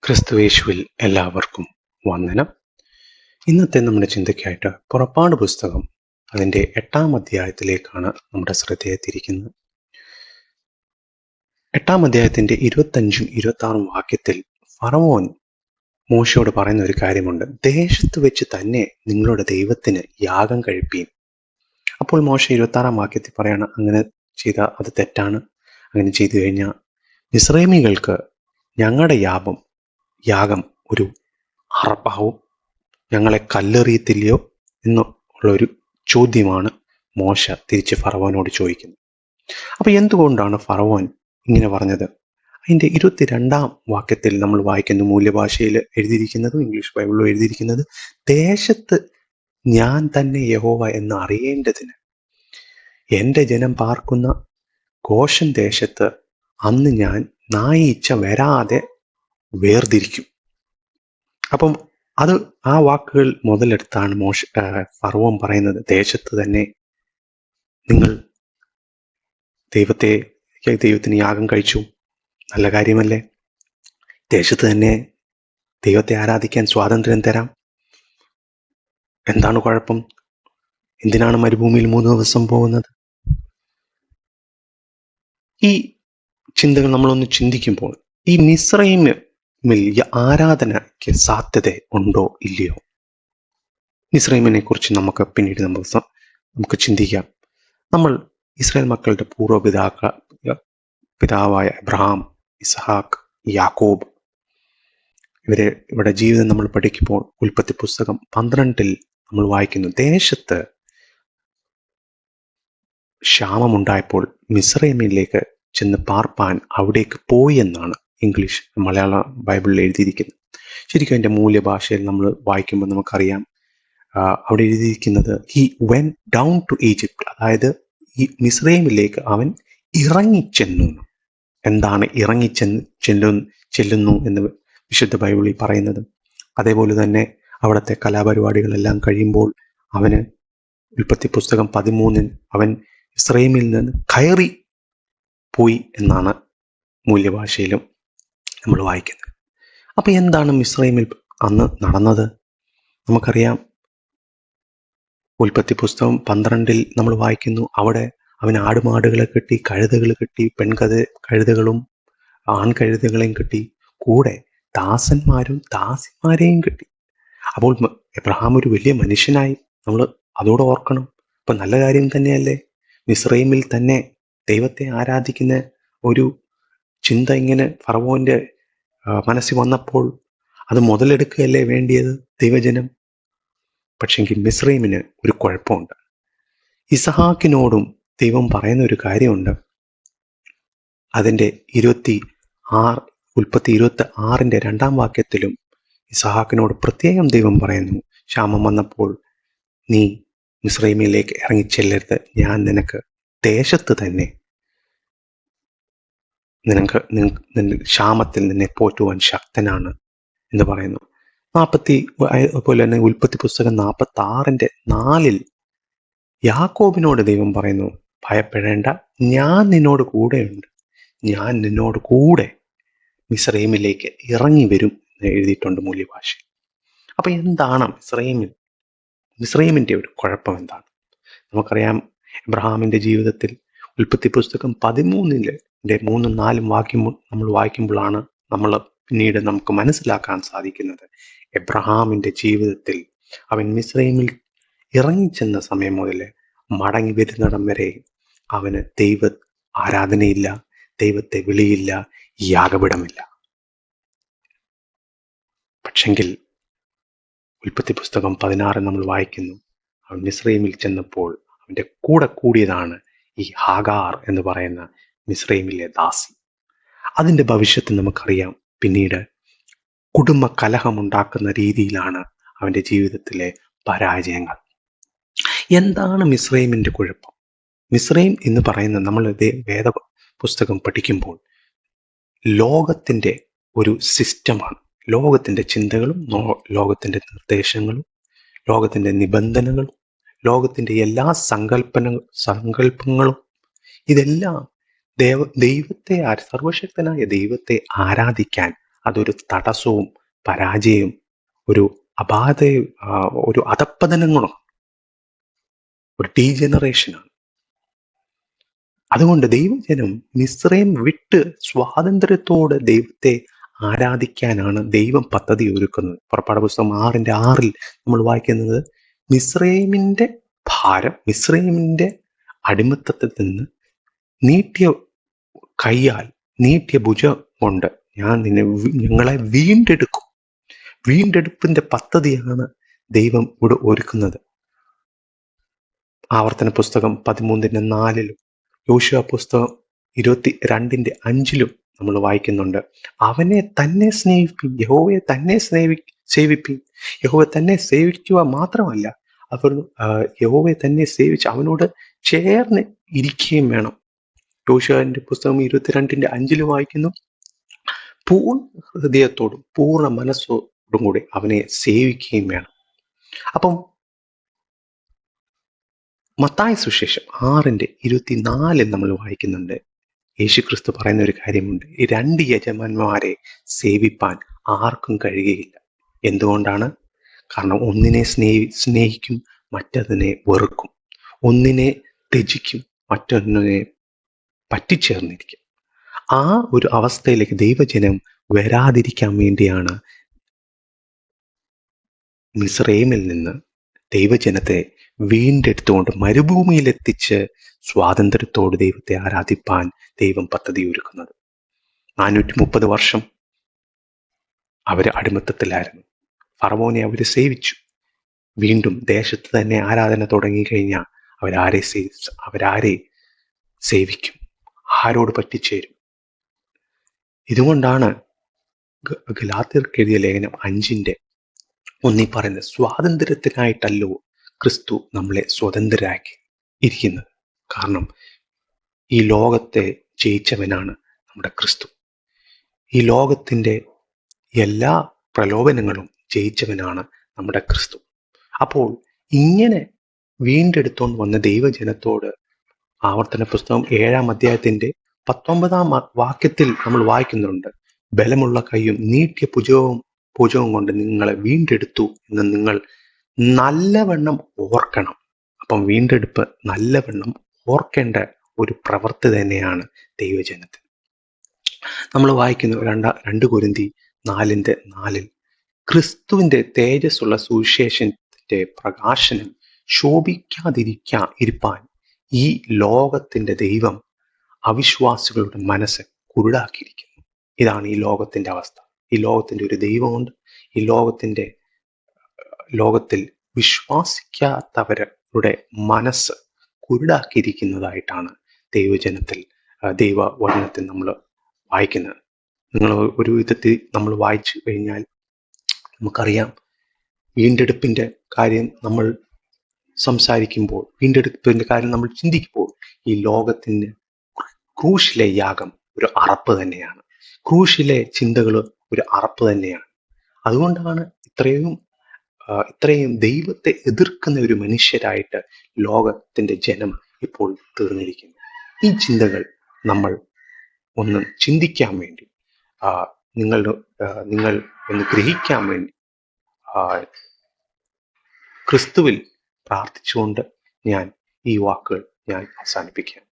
ക്രിസ്തുയേശുവിൽ എല്ലാവർക്കും വന്ദനം. ഇന്നത്തെ നമ്മുടെ ചിന്തയ്ക്കായിട്ട് പുറപ്പാട് പുസ്തകം അതിൻ്റെ 8-ാം അധ്യായത്തിലേക്കാണ് നമ്മുടെ ശ്രദ്ധയെ തിരിക്കുന്നത്. 8-ാം അധ്യായത്തിൻ്റെ 25-ഉം 26-ഉം വാക്യത്തിൽ ഫറവോൻ മോശയോട് പറയുന്ന ഒരു കാര്യമുണ്ട്. ദേശത്ത് വെച്ച് തന്നെ നിങ്ങളുടെ ദൈവത്തിന് യാഗം കഴിപ്പീൻ. അപ്പോൾ മോശ 26-ാം വാക്യത്തിൽ പറയാണ്, അങ്ങനെ ചെയ്താൽ അത് തെറ്റാണ്. അങ്ങനെ ചെയ്തു കഴിഞ്ഞാൽ മിസ്രൈമികൾക്ക് ഞങ്ങളുടെ യാഗം ഒരു അറപ്പാവും, ഞങ്ങളെ കല്ലെറിയത്തില്ലയോ എന്നുള്ളൊരു ചോദ്യമാണ് മോശ തിരിച്ച് ഫറവോനോട് ചോദിക്കുന്നത്. അപ്പൊ എന്തുകൊണ്ടാണ് ഫറവോൻ ഇങ്ങനെ പറഞ്ഞത്? അതിൻ്റെ 22-ാം വാക്യത്തിൽ നമ്മൾ വായിക്കുന്ന മൂല്യഭാഷയിൽ എഴുതിയിരിക്കുന്നതും ഇംഗ്ലീഷ് ബൈബിളിലും എഴുതിയിരിക്കുന്നത്, ദേശത്ത് ഞാൻ തന്നെ യഹോവ എന്ന് അറിയേണ്ടതിന് എൻ്റെ ജനം പാർക്കുന്ന ഗോശൻ ദേശത്ത് അന്ന് ഞാൻ നായീച്ച വരാതെ വേർതിരിക്കും. അപ്പം ആ വാക്കുകൾ മുതലെടുത്താണ് ഫറവോൻ പറയുന്നത്, ദേശത്ത് തന്നെ നിങ്ങൾ ദൈവത്തിന് യാഗം കഴിച്ചു, നല്ല കാര്യമല്ലേ? ദേശത്ത് തന്നെ ദൈവത്തെ ആരാധിക്കാൻ സ്വാതന്ത്ര്യം തരാം, എന്താണ് കുഴപ്പം? എന്തിനാണ് മരുഭൂമിയിൽ 3 ദിവസം പോകുന്നത്? ഈ ചിന്തകൾ നമ്മളൊന്ന് ചിന്തിക്കുമ്പോൾ ഈ മിസ്രൈമിൽ ആരാധനയ്ക്ക് സാധ്യത ഉണ്ടോ ഇല്ലയോ? മിസ്രൈമിനെ കുറിച്ച് നമുക്ക് പിന്നീട് നമുക്ക് ചിന്തിക്കാം. നമ്മൾ ഇസ്രായേൽ മക്കളുടെ പിതാവായ അബ്രഹാം, ഇസ്ഹാക്ക്, യാക്കോബ് ഇവരുടെ ജീവിതം നമ്മൾ പഠിക്കുമ്പോൾ ഉൽപ്പത്തി പുസ്തകം 12-ൽ നമ്മൾ വായിക്കുന്നു, ദേശത്ത് ക്ഷാമമുണ്ടായപ്പോൾ മിസ്രൈമിലേക്ക് ചെന്ന് പാർപ്പാൻ അവിടേക്ക് പോയി എന്നാണ് മലയാള ബൈബിളിൽ എഴുതിയിരിക്കുന്നത്. ശരിക്കും അതിൻ്റെ മൂല്യഭാഷയിൽ നമ്മൾ വായിക്കുമ്പോൾ നമുക്കറിയാം, അവിടെ എഴുതിയിരിക്കുന്നത് he went down to Egypt, അതായത് ഈ മിസ്രൈമിലേക്ക് അവൻ ഇറങ്ങിച്ചെന്നു. എന്താണ് ചെല്ലുന്നു എന്ന് വിശുദ്ധ ബൈബിളിൽ പറയുന്നത്? അതേപോലെ തന്നെ അവിടുത്തെ കലാപരിപാടികളെല്ലാം കഴിയുമ്പോൾ അവന് ഉൽപ്പത്തി പുസ്തകം 13-ൽ അവൻ മിസ്രൈമിൽ നിന്ന് കയറി പോയി എന്നാണ് മൂല്യഭാഷയിലും നമ്മൾ വായിക്കുന്നത്. അപ്പൊ എന്താണ് മിസ്രൈമിൽ അന്ന് നടന്നത്? നമുക്കറിയാം, ഉൽപ്പത്തി പുസ്തകം 12-ൽ നമ്മൾ വായിക്കുന്നു, അവിടെ അവൻ ആടുമാടുകളെ കെട്ടി, കഴുതകൾ കെട്ടി, കഴുതകളും ആൺകഴുതകളെയും കെട്ടി, കൂടെ ദാസന്മാരും ദാസിമാരെയും കെട്ടി. അപ്പോൾ എബ്രഹാം ഒരു വലിയ മനുഷ്യനായി, നമ്മൾ അതോടെ ഓർക്കണം. അപ്പൊ നല്ല കാര്യം തന്നെയല്ലേ? മിസ്രൈമിൽ തന്നെ ദൈവത്തെ ആരാധിക്കുന്ന ഒരു ചിന്ത ഇങ്ങനെ ഫറവോന്റെ മനസ്സിൽ വന്നപ്പോൾ അത് മുതലെടുക്കുകയല്ലേ വേണ്ടിയത് ദൈവജനം? പക്ഷെങ്കിൽ മിസ്രൈമിന് ഒരു കുഴപ്പമുണ്ട്. ഇസഹാക്കിനോടും ദൈവം പറയുന്ന ഒരു കാര്യമുണ്ട്. അതിൻ്റെ ഉൽപ്പത്തി 26-ന്റെ 2-ാം വാക്യത്തിലും ഇസഹാക്കിനോട് പ്രത്യേകം ദൈവം പറയുന്നു, ക്ഷാമം വന്നപ്പോൾ നീ മിസ്രൈമിലേക്ക് ഇറങ്ങിച്ചെല്ലരുത്, ഞാൻ നിനക്ക് ദേശത്ത് തന്നെ ക്ഷാമത്തിൽ നിന്നെ പോറ്റുവാൻ ശക്തനാണ് എന്ന് പറയുന്നു. അതുപോലെ തന്നെ ഉൽപ്പത്തി പുസ്തകം 46-ന്റെ 4-ൽ യാക്കോബിനോട് ദൈവം പറയുന്നു, ഭയപ്പെടേണ്ട, ഞാൻ നിന്നോട് കൂടെയുണ്ട്, ഞാൻ നിന്നോട് കൂടെ മിസ്രൈമിലേക്ക് ഇറങ്ങി വരും എന്ന് എഴുതിയിട്ടുണ്ട് മൂല്യഭാഷ. അപ്പൊ എന്താണ് മിസ്രൈമിന്റെ ഒരു കുഴപ്പം എന്താണ്? നമുക്കറിയാം, എബ്രഹാമിന്റെ ജീവിതത്തിൽ ഉൽപ്പത്തി പുസ്തകം 13-ന്റെ 3-ഉം 4-ഉം വാക്യം നമ്മൾ വായിക്കുമ്പോഴാണ് പിന്നീട് നമുക്ക് മനസ്സിലാക്കാൻ സാധിക്കുന്നത്, എബ്രഹാമിന്റെ ജീവിതത്തിൽ അവൻ മിസ്രൈമിൽ ഇറങ്ങിച്ചെന്ന സമയം മുതൽ മടങ്ങി വരുന്നിടം വരെ അവന് ദൈവ ആരാധനയില്ല, ദൈവത്തെ വിളിയില്ല, യാഗപീഠമില്ല. പക്ഷെങ്കിൽ ഉൽപ്പത്തി പുസ്തകം 16 നമ്മൾ വായിക്കുന്നു, അവൻ മിസ്രൈമിൽ ചെന്നപ്പോൾ അവന്റെ കൂടെ കൂടിയതാണ് ഈ ഹാഗാർ എന്ന് പറയുന്ന മിസ്രൈമിലെ ദാസി. അതിന്റെ ഭവിഷ്യത്ത് നമുക്കറിയാം. പിന്നീട് കുടുംബ കലഹമുണ്ടാക്കുന്ന രീതിയിലാണ് അവന്റെ ജീവിതത്തിലെ പരാജയങ്ങൾ. എന്താണ് മിസ്രൈമിന്റെ കുഴപ്പം? മിസ്രൈം എന്ന് പറയുന്ന നമ്മൾ വേദ പുസ്തകം പഠിക്കുമ്പോൾ ലോകത്തിന്റെ ഒരു സിസ്റ്റമാണ്. ലോകത്തിന്റെ ചിന്തകളും ലോകത്തിന്റെ നിർദ്ദേശങ്ങളും ലോകത്തിന്റെ നിബന്ധനകളും ലോകത്തിന്റെ എല്ലാ സങ്കല്പങ്ങളും ഇതെല്ലാം സർവശക്തനായ ദൈവത്തെ ആരാധിക്കാൻ അതൊരു തടസ്സവും പരാജയവും ഒരു അപാതയും ഒരു അധപ്പതനങ്ങളും ഒരു ഡീജനറേഷനാണ്. അതുകൊണ്ട് ദൈവജനം മിസ്രൈം വിട്ട് സ്വാതന്ത്ര്യത്തോടെ ദൈവത്തെ ആരാധിക്കാനാണ് ദൈവം പദ്ധതി ഒരുക്കുന്നത്. പുറപ്പാട് പുസ്തകം 6:6 നമ്മൾ വായിക്കുന്നത്, മിസ്രൈമിന്റെ ഭാരം, മിസ്രൈമിന്റെ അടിമത്തത്തിൽ നിന്ന് നീട്ടിയ കൈയാൽ, നീട്ടിയ ഭുജം കൊണ്ട് ഞങ്ങളെ വീണ്ടെടുക്കും. വീണ്ടെടുപ്പിന്റെ പദ്ധതിയാണ് ദൈവം ഇവിടെ ഒരുക്കുന്നത്. ആവർത്തന പുസ്തകം 13:4 യോശുവ പുസ്തകം 22:5 നമ്മൾ വായിക്കുന്നുണ്ട്, അവനെ തന്നെ സ്നേഹിപ്പിൻ, യഹോവയെ തന്നെ സേവിപ്പിൻ. യഹോവയെ തന്നെ സേവിക്കുക മാത്രമല്ല, അവർ യഹോവയെ തന്നെ സേവിച്ച് അവനോട് ചേർന്ന് ഇരിക്കുകയും വേണം. യോശുവന്റെ പുസ്തകം 22:5 വായിക്കുന്നു, പൂർണ്ണ ഹൃദയത്തോടും പൂർണ്ണ മനസ്സോടും കൂടി അവനെ സേവിക്കുകയും വേണം. അപ്പം മത്തായി സുവിശേഷം 6:24 നമ്മൾ വായിക്കുന്നുണ്ട്, യേശുക്രിസ്തു പറയുന്ന ഒരു കാര്യമുണ്ട്, ഈ 2 യജമാന്മാരെ സേവിപ്പാൻ ആർക്കും കഴിയുകയില്ല. എന്തുകൊണ്ടാണ്? കാരണം ഒന്നിനെ സ്നേഹിക്കും, മറ്റതിനെ വെറുക്കും. ഒന്നിനെ ത്യജിക്കും, മറ്റൊന്നിനെ പറ്റിച്ചേർന്നിരിക്കും. ആ ഒരു അവസ്ഥയിലേക്ക് ദൈവജനം വരാതിരിക്കാൻ വേണ്ടിയാണ് മിസ്രൈമിൽ നിന്ന് ദൈവജനത്തെ വീണ്ടെടുത്തുകൊണ്ട് മരുഭൂമിയിലെത്തിച്ച് സ്വാതന്ത്ര്യത്തോട് ദൈവത്തെ ആരാധിപ്പാൻ ദൈവം പദ്ധതി ഒരുക്കുന്നത്. 430 വർഷം അവര് അടിമത്തത്തിലായിരുന്നു. ഫറവോനെ അവര് സേവിച്ചു. വീണ്ടും ദേശത്ത് തന്നെ ആരാധന തുടങ്ങിക്കഴിഞ്ഞാൽ അവരാരെ സേവിക്കും? ആരോട് പറ്റിച്ചേരും? ഇതുകൊണ്ടാണ് ഗലാത്യർക്ക് എഴുതിയ ലേഖനം 5:1 പറയുന്നത്, സ്വാതന്ത്ര്യത്തിനായിട്ടല്ലോ ക്രിസ്തു നമ്മളെ സ്വതന്ത്രരാക്കി ഇരിക്കുന്നത്. കാരണം ഈ ലോകത്തെ ജയിച്ചവനാണ് നമ്മുടെ ക്രിസ്തു. ഈ ലോകത്തിന്റെ എല്ലാ പ്രലോഭനങ്ങളും ജയിച്ചവനാണ് നമ്മുടെ ക്രിസ്തു. അപ്പോൾ ഇങ്ങനെ വീണ്ടെടുത്തോണ്ട് വന്ന ദൈവജനത്തോട് ആവർത്തന പുസ്തകം 7-ാം വാക്യത്തിൽ നമ്മൾ വായിക്കുന്നുണ്ട്, ബലമുള്ള കൈയും നീട്ടിയ ഭുജവും കൊണ്ട് നിങ്ങളെ വീണ്ടെടുത്തു എന്ന് നിങ്ങൾ നല്ലവണ്ണം ഓർക്കണം. അപ്പം വീണ്ടെടുപ്പ് നല്ലവണ്ണം ഓർക്കേണ്ട ഒരു പ്രവൃത്തി തന്നെയാണ് ദൈവജനത്തിന്. നമ്മൾ വായിക്കുന്നു 2 കൊരിന്ത്യർ 4:4, ക്രിസ്തുവിന്റെ തേജസ്സുള്ള സുവിശേഷത്തിന്റെ പ്രകാശനം ശോഭിക്കാതിരിക്കാൻ ഈ ലോകത്തിന്റെ ദൈവം അവിശ്വാസികളുടെ മനസ്സ് കുരുടാക്കിയിരിക്കുന്നു. ഇതാണ് ഈ ലോകത്തിന്റെ അവസ്ഥ. ഈ ലോകത്തിന്റെ ഒരു ദൈവമുണ്ട്. ഈ ലോകത്തിൽ വിശ്വാസിക്കാത്തവരുടെ മനസ്സ് കുരുടാക്കിയിരിക്കുന്നതായിട്ടാണ് ദൈവവചനത്തിൽ നമ്മൾ വായിക്കുന്നത്. നിങ്ങൾ ഒരു വിധത്തിൽ നമ്മൾ വായിച്ചു കഴിഞ്ഞാൽ നമുക്കറിയാം, വീണ്ടെടുപ്പിന്റെ കാര്യം നമ്മൾ സംസാരിക്കുമ്പോൾ, വീണ്ടെടുപ്പിന്റെ കാര്യം നമ്മൾ ചിന്തിക്കുമ്പോൾ, ഈ ലോകത്തിന് ക്രൂശിലെ യാഗം ഒരു അറപ്പ് തന്നെയാണ്. ക്രൂശിലെ ചിന്തകൾ ഒരു അറപ്പ് തന്നെയാണ്. അതുകൊണ്ടാണ് ഇത്രയും ദൈവത്തെ എതിർക്കുന്ന ഒരു മനുഷ്യരായിട്ട് ലോകത്തിന്റെ ജനം ഇപ്പോൾ തീർന്നിരിക്കുന്നു. ഈ ചിന്തകൾ നമ്മൾ ഒന്ന് ചിന്തിക്കാൻ വേണ്ടി, നിങ്ങൾ ഒന്ന് ഗ്രഹിക്കാൻ വേണ്ടി ക്രിസ്തുവിൽ പ്രാർത്ഥിച്ചുകൊണ്ട് ഞാൻ ഈ വാക്കുകൾ അവസാനിപ്പിക്കാം.